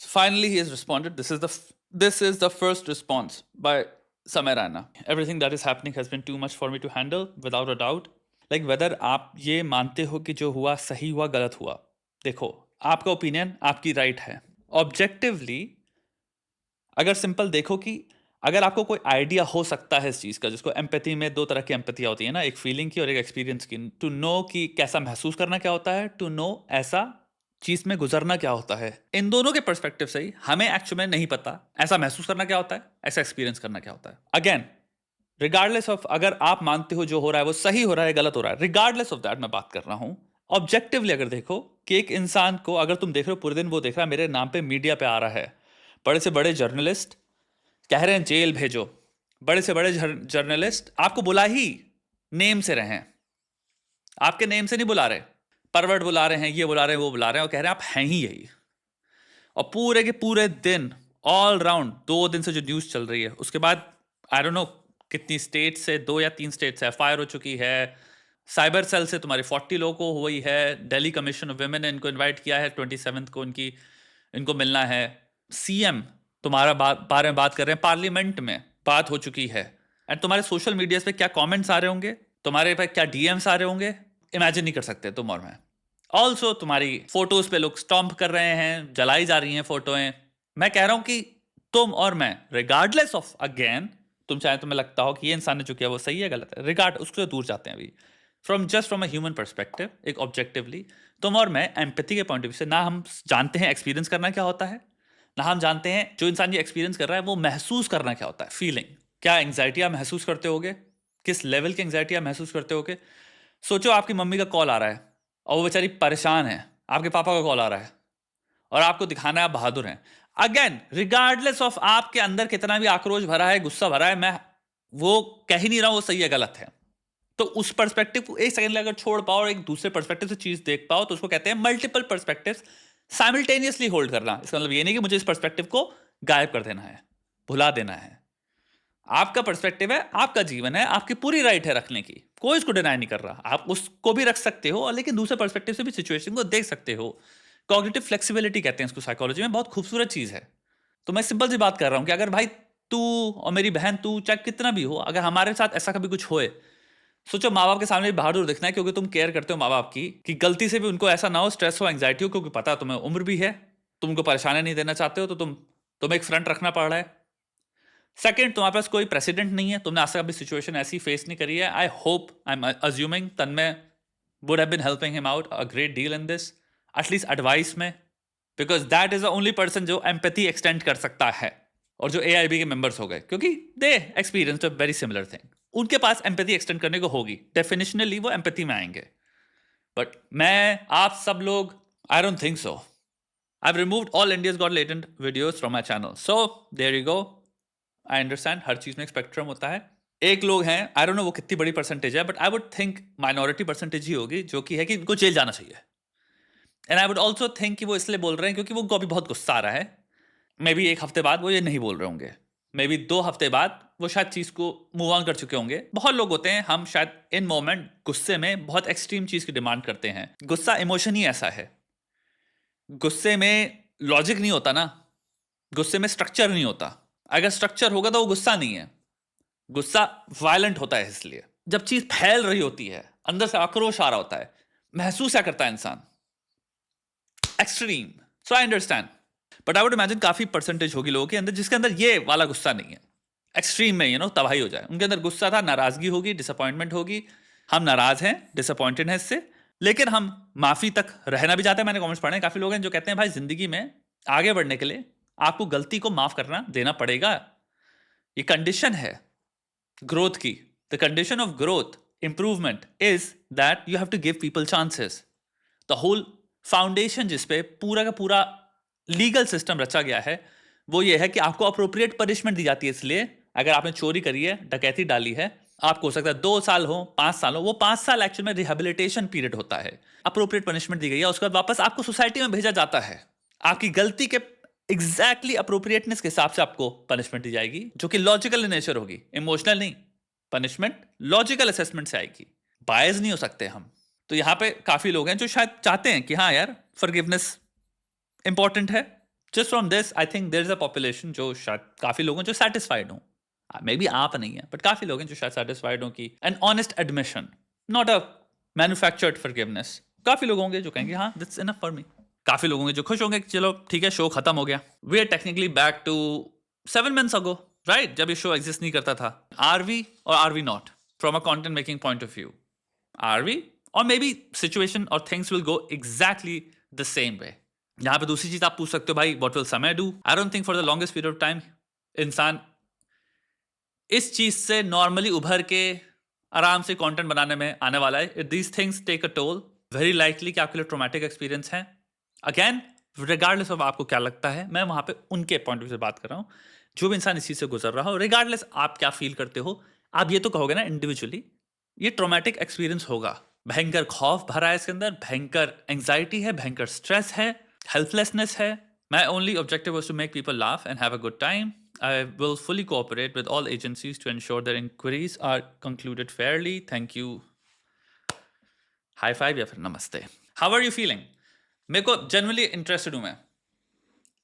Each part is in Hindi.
Finally, he has responded. This is the first response by Samay Raina. Everything that is happening has been too much for me to handle, without a doubt. Like whether आप ये मानते हो कि जो हुआ सही हुआ गलत हुआ, देखो आपका ओपिनियन आपकी राइट है. ऑब्जेक्टिवली अगर सिंपल देखो कि अगर आपको कोई आइडिया हो सकता है इस चीज़ का, जिसको एम्पैथी में दो तरह की एम्पैथिया होती है ना, एक फीलिंग की और एक एक्सपीरियंस की. टू नो कि कैसा महसूस करना क्या होता है, टू नो ऐसा चीज में गुजरना क्या होता है. इन दोनों के पर्सपेक्टिव से ही हमें एक्चुअली में नहीं पता ऐसा महसूस करना क्या होता है, ऐसा एक्सपीरियंस करना क्या होता है. अगेन रिगार्डलेस ऑफ अगर आप मानते हो जो हो रहा है वो सही हो रहा है गलत हो रहा है, रिगार्डलेस ऑफ दैट मैं बात कर रहा हूं. ऑब्जेक्टिवली अगर देखो कि एक इंसान को अगर तुम देख रहे हो पूरे दिन वो देख रहा है मेरे नाम पे मीडिया पे आ रहा है, बड़े से बड़े जर्नलिस्ट कह रहे हैं जेल भेजो, बड़े से बड़े जर्नलिस्ट आपको बुला ही नेम से रहे हैं, आपके नेम से नहीं बुला रहे, परवर्ड बुला रहे हैं, ये बुला रहे हैं, वो बुला रहे हैं, और कह रहे हैं आप हैं ही यही. और पूरे के पूरे दिन ऑल राउंड 2 दिन से जो न्यूज़ चल रही है, उसके बाद आई डोंट नो कितनी स्टेट से 2 या 3 स्टेट से एफआईआर हो चुकी है. साइबर सेल से तुम्हारे 40 लोगों को हुई है. दिल्ली कमीशन ऑफ वुमेन ने इनको इन्वाइट किया है 27 को, इनको मिलना है. सीएम तुम्हारा बारे में बात कर रहे हैं, पार्लियामेंट में बात हो चुकी है. एंड तुम्हारे सोशल मीडिया पे क्या कमेंट्स आ रहे होंगे, तुम्हारे पे क्या डीएम्स आ रहे होंगे, इमेजिन नहीं कर सकते तुम और मैं. ऑल्सो तुम्हारी फोटोज पे लोग स्टॉम्प कर रहे हैं, जलाई जा रही हैं फोटोएं. मैं कह रहा हूं कि तुम और मैं रिगार्डलेस ऑफ, अगेन तुम चाहे तुम्हें लगता हो कि ये इंसान ने जो किया वो सही है गलत है, रिगार्ड उससे दूर जाते हैं अभी. फ्रॉम अ ह्यूमन परस्पेक्टिव, एक ऑब्जेक्टिवली तुम और मैं एम्पैथी के पॉइंट ऑफ व्यू से ना हम जानते हैं एक्सपीरियंस करना क्या होता है, ना हम जानते हैं जो इंसान ये एक्सपीरियंस कर रहा है वो महसूस करना क्या होता है. फीलिंग क्या, एंग्जाइटी आप महसूस करते होगे, किस लेवल की एंग्जाइटी आप महसूस करते होगे. सोचो आपकी मम्मी का कॉल आ रहा है और वो बेचारी परेशान है, आपके पापा का कॉल आ रहा है और आपको दिखाना है आप बहादुर हैं. अगेन रिगार्डलेस ऑफ आपके अंदर कितना भी आक्रोश भरा है, गुस्सा भरा है, मैं वो कह ही नहीं रहा हूं वो सही है गलत है. तो उस पर्सपेक्टिव को एक सेकंड अगर छोड़ पाओ और एक दूसरे पर्सपेक्टिव से चीज देख पाओ तो उसको कहते हैं मल्टीपल पर्सपेक्टिव्स साइमल्टेनियसली होल्ड करना. इसका मतलब ये नहीं कि मुझे इस पर्सपेक्टिव को गायब कर देना है, भुला देना है. आपका पर्सपेक्टिव है, आपका जीवन है, आपकी पूरी राइट है रखने की, कोई इसको डिनाई नहीं कर रहा. आप उसको भी रख सकते हो और लेकिन दूसरे पर्सपेक्टिव से भी सिचुएशन को देख सकते हो. कॉग्निटिव फ्लेक्सिबिलिटी कहते हैं इसको साइकोलॉजी में, बहुत खूबसूरत चीज है. तो मैं सिंपल सी बात कर रहा हूं कि अगर भाई तू और मेरी बहन, तू चाहे कितना भी हो, अगर हमारे साथ ऐसा कभी कुछ होए, सोचो माँ बाप के सामने भी बहादुर दिखना है क्योंकि तुम केयर करते हो माँ बाप की, कि गलती से भी उनको ऐसा ना हो, स्ट्रेस हो, एंग्जाइटी हो, क्योंकि पता तुम्हें उम्र भी है, तुम उनको परेशानी नहीं देना चाहते हो, तो तुम्हें एक फ्रंट रखना पड़ रहा है. सेकंड, तुम्हारे पास कोई प्रेसिडेंट नहीं है, तुमने आज तक अभी सिचुएशन ऐसी फेस नहीं करी है. I hope, I am assuming Tanmay would have been helping him out a great deal in this, at least advice में, because that is the only person जो एम्पैथी एक्सटेंड कर सकता है. और जो एआईबी के मेंबर्स हो गए, क्योंकि they experienced a very similar thing, उनके पास एम्पैथी एक्सटेंड करने को होगी, डेफिनेशनली वो एम्पैथी में आएंगे. बट मैं, आप सब लोग, आई don't think so. I've removed all India's Got Latent videos from my channel. So there you go. I understand हर चीज में एक स्पेक्ट्रम होता है. एक लोग हैं, आई डोंट नो वो कितनी बड़ी परसेंटेज है, but I would think minority percentage ही होगी जो कि है कि इनको जेल जाना चाहिए. And I would also think कि वो इसलिए बोल रहे हैं क्योंकि वो अभी बहुत गुस्सा आ रहा है. मे बी 1 हफ्ते बाद वो ये नहीं बोल रहे होंगे, मे बी 2 हफ्ते बाद वो शायद चीज को मूव ऑन कर चुके होंगे. बहुत लोग होते हैं, हम शायद इन मोमेंट गुस्से में बहुत एक्सट्रीम चीज की डिमांड करते हैं. गुस्सा इमोशन ही ऐसा है. गुस्से में लॉजिक नहीं होता ना, गुस्से में स्ट्रक्चर नहीं होता. अगर स्ट्रक्चर होगा तो वो गुस्सा नहीं है, गुस्सा वायलेंट होता है. इसलिए जब चीज फैल रही होती है, अंदर से आक्रोश आ रहा होता है, महसूस क्या करता है इंसान, extreme. So I understand, but I would imagine काफी परसेंटेज होगी लोगों के अंदर जिसके अंदर ये वाला गुस्सा नहीं है, एक्सट्रीम में तबाही हो जाए. उनके अंदर गुस्सा था, नाराजगी होगी, डिसअपॉइंटमेंट होगी. हम नाराज हैं, डिसअपॉइंटेड हैं इससे, लेकिन हम माफी तक रहना भी चाहते हैं. मैंने कमेंट्स पढ़े हैं, काफी लोग हैं जो कहते हैं भाई जिंदगी में आगे बढ़ने के लिए आपको गलती को माफ करना देना पड़ेगा, ये कंडीशन है ग्रोथ की. The condition of growth, improvement is that you have to give people chances. The whole foundation जिसपे पूरा का पूरा लीगल सिस्टम रचा गया है वो ये है कि आपको अप्रोप्रिएट पनिशमेंट दी जाती है. इसलिए अगर आपने चोरी करी है, डकैती डाली है, आपको हो सकता है 2 साल हो, 5 साल हो, वो 5 साल एक्चुअल में रिहेबिलिटेशन पीरियड होता है. अप्रोप्रिएट पनिशमेंट दी गई है, उसके बाद वापस आपको सोसाइटी में भेजा जाता है. आपकी गलती के एग्जैक्टली अप्रोप्रिएटनेस के हिसाब से आपको पनिशमेंट दी जाएगी, जो कि लॉजिकल इन नेचर होगी, इमोशनल नहीं. पनिशमेंट लॉजिकल असेसमेंट से आएगी, बायस नहीं हो सकते हम. तो यहाँ पे काफी लोग हैं जो शायद चाहते हैं कि हाँ यार फॉरगिवनेस इंपॉर्टेंट है, just from this I think there is a population जो शायद काफी लोग हैं जो सेटिस्फाइड हो, मे बी आप नहीं है बट काफी लोग हैं जो शायद सेटिस्फाइड हो कि an honest admission, not a manufactured forgiveness. काफी लोग होंगे जो कहेंगे हाँ दिट्स इनफ फॉर मी, काफी लोग होंगे जो खुश होंगे कि चलो ठीक है शो खत्म हो गया। We are technically back to 7 months ago, right, जब ये शो एग्जिस्ट नहीं करता था। Are we or are we not from a content making point of view? Are we? Or maybe situation और things will go exactly the same way. यहाँ पे दूसरी चीज आप पूछ सकते हो भाई what will Samay do? I don't think for the longest period of time इंसान इस चीज से नॉर्मली उभर के आराम से कंटेंट बनाने में आने वाला है। These things take a toll, very likely कि आपके लिए ट्रॉमेटिक एक्सपीरियंस है। अगेन रिगार्डलेस ऑफ आपको क्या लगता है, मैं वहां पे उनके पॉइंट ऑफ व्यू से बात कर रहा हूँ जो भी इंसान इस चीज से गुजर रहा हो, रिगार्डलेस आप क्या फील करते हो, आप ये तो कहोगे ना इंडिविजुअली ये ट्रॉमेटिक एक्सपीरियंस होगा। भयंकर खौफ भरा है इसके अंदर, भयंकर एंग्जाइटी है, भयंकर स्ट्रेस है, हेल्पलेसनेस है। My only objective was to make people laugh and have a good time. I will fully cooperate with all agencies to ensure their inquiries are concluded fairly. Thank you. High five या फिर नमस्ते। How are you feeling? मेरे को genuinely interested हूँ मैं।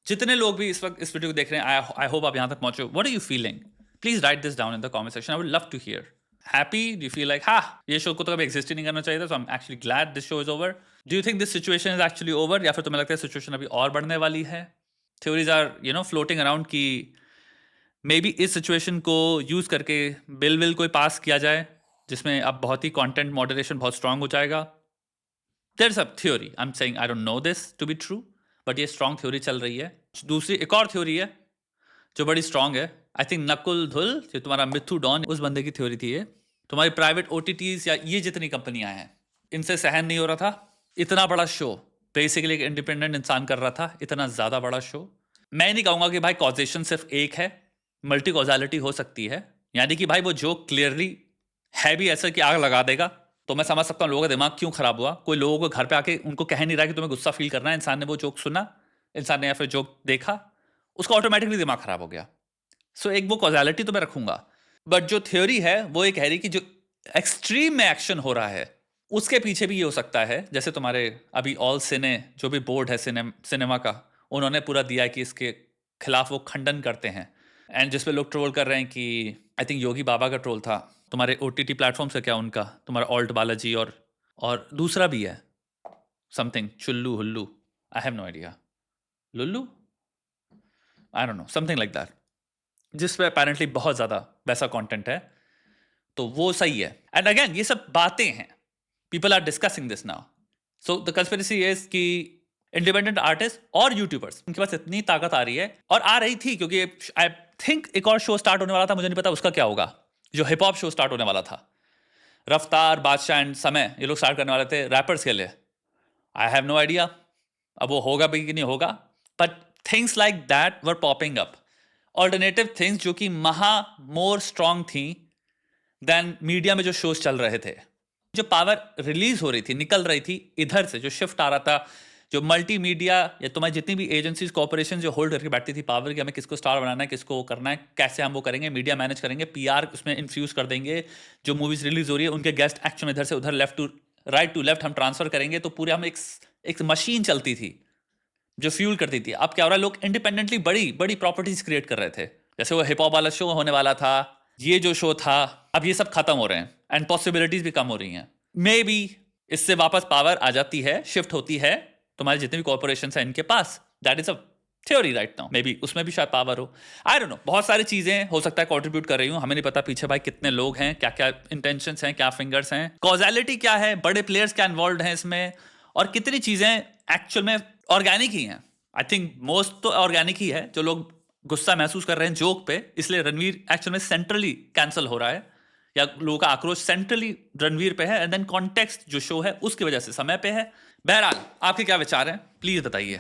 जितने लोग भी इस वक्त इस वीडियो को देख रहे हैं, I hope आप यहाँ तक पहुँचे। What are you feeling? Please write this down in the comment section. I would love to hear. Happy? Do you feel like ये शो को तो कभी एग्जिस्ट ही नहीं करना चाहिए था, so I'm actually glad this show is over? Do you think this situation is actually over? या फिर तुम्हें लगता है सिचुएशन अभी और बढ़ने वाली है? Theories are floating around कि मे बी इस सिचुएशन को यूज करके बिल कोई पास किया जाए जिसमें अब बहुत ही कंटेंट मॉडरेशन बहुत स्ट्रांग हो जाएगा। There is a theory, I am saying I don't know this to be true, but ये स्ट्रांग थ्योरी चल रही है। दूसरी एक और थ्योरी है जो बड़ी स्ट्रांग है, आई थिंक नकुल धुल जो तुम्हारा मिथु डॉन उस बंदे की थ्योरी थी ये, तुम्हारी प्राइवेट ओटीटीज या ये जितनी कंपनियां हैं इनसे सहन नहीं हो रहा था इतना बड़ा शो बेसिकली एक इंडिपेंडेंट इंसान कर रहा था, इतना ज्यादा बड़ा शो। मैं नहीं कहूंगा कि भाई कॉजेशन सिर्फ एक है, मल्टी कॉजालिटी हो सकती है, यानी कि भाई वो जोक क्लियरली है भी ऐसा कि आग लगा देगा, तो मैं समझ सकता हूँ लोगों का दिमाग क्यों खराब हुआ। कोई लोगों को घर पे आके उनको कह नहीं रहा कि तुम्हें गुस्सा फील करना है, इंसान ने वो जोक सुना, इंसान ने या फिर जोक देखा, उसका ऑटोमेटिकली दिमाग खराब हो गया। सो एक वो कॉजालिटी तो मैं रखूंगा, बट जो थ्योरी है वो ये कह रही कि जो एक्सट्रीम में एक्शन हो रहा है उसके पीछे भी ये हो सकता है, जैसे तुम्हारे अभी ऑल सिने जो भी बोर्ड है सिनेमा का, उन्होंने पूरा दिया है कि इसके खिलाफ वो खंडन करते हैं, एंड जिसपे लोग ट्रोल कर रहे हैं कि आई थिंक योगी बाबा का ट्रोल था, तुम्हारे ओटीटी प्लेटफॉर्म से क्या उनका, तुम्हारा ऑल्ट बालाजी और दूसरा भी है समथिंग चुल्लू हुल्लू, आई हैव नो आइडिया, लुल्लू, I don't know, something like that, जिस पे अपेरेंटली बहुत ज्यादा वैसा कंटेंट है, तो वो सही है। एंड अगेन ये सब बातें हैं, people are discussing this now. So the conspiracy is that independent artist और यूट्यूबर्स उनके पास इतनी ताकत आ रही है, और आ रही थी क्योंकि आई थिंक एक और शो स्टार्ट होने वाला था, मुझे नहीं पता उसका क्या होगा, जो हिप हॉप शो स्टार्ट होने वाला था, रफ्तार, बादशाह एंड समय, ये लोग स्टार्ट करने वाले थे रैपर्स के लिए। आई हैव नो आइडिया अब वो होगा भी कि नहीं होगा, but things like that were popping up, alternative things जो कि मोर स्ट्रांग थी देन मीडिया में जो शोज चल रहे थे। जो पावर रिलीज हो रही थी, निकल रही थी इधर से, जो शिफ्ट आ रहा था, जो मल्टीमीडिया या तुम्हारी जितनी भी एजेंसीज कॉर्पोरेशन जो होल्ड करके बैठती थी पावर कि हमें किसको स्टार बनाना है, किसको वो करना है, कैसे हम वो करेंगे, मीडिया मैनेज करेंगे, पीआर उसमें इन्फ्यूज कर देंगे, जो मूवीज रिलीज हो रही है उनके गेस्ट एक्चुअल में इधर से उधर लेफ्ट टू लेफ्ट हम ट्रांसफर करेंगे, तो पूरे हम एक मशीन चलती थी जो फ्यूल करती थी। अब क्या हो रहा है, लोग इंडिपेंडेंटली बड़ी बड़ी प्रॉपर्टीज क्रिएट कर रहे थे, जैसे वो हिप हॉप वाला शो होने वाला था, ये जो शो था, अब ये सब खत्म हो रहे हैं एंड पॉसिबिलिटीज भी कम हो रही हैं। मे बी इससे वापस पावर आ जाती है, शिफ्ट होती है तुम्हारे जितने भी कॉर्पोरेशन हैं इनके पास, that is a theory right now, maybe उसमें भी शायद पावर हो, आई डोंट नो, बहुत सारी चीजें हो सकता है कंट्रीब्यूट कर रही हूँ, हमें नहीं पता पीछे भाई कितने लोग हैं, क्या क्या इंटेंशंस हैं, क्या फिंगर्स हैं, कॉजालिटी क्या है, बड़े प्लेयर्स क्या इन्वॉल्व हैं इसमें, और कितनी चीजें एक्चुअल में ऑर्गेनिक ही हैं। आई थिंक मोस्ट तो ऑर्गेनिक ही है, जो लोग गुस्सा महसूस कर रहे हैं जोक पे, इसलिए रणवीर एक्चुअल में सेंट्रली कैंसिल हो रहा है, या लोगों का आक्रोश सेंट्रली रणवीर पे है, एंड देन कॉन्टेक्स्ट जो शो है उसकी वजह से समय पे है। बहरहाल आपके क्या विचार हैं प्लीज बताइए।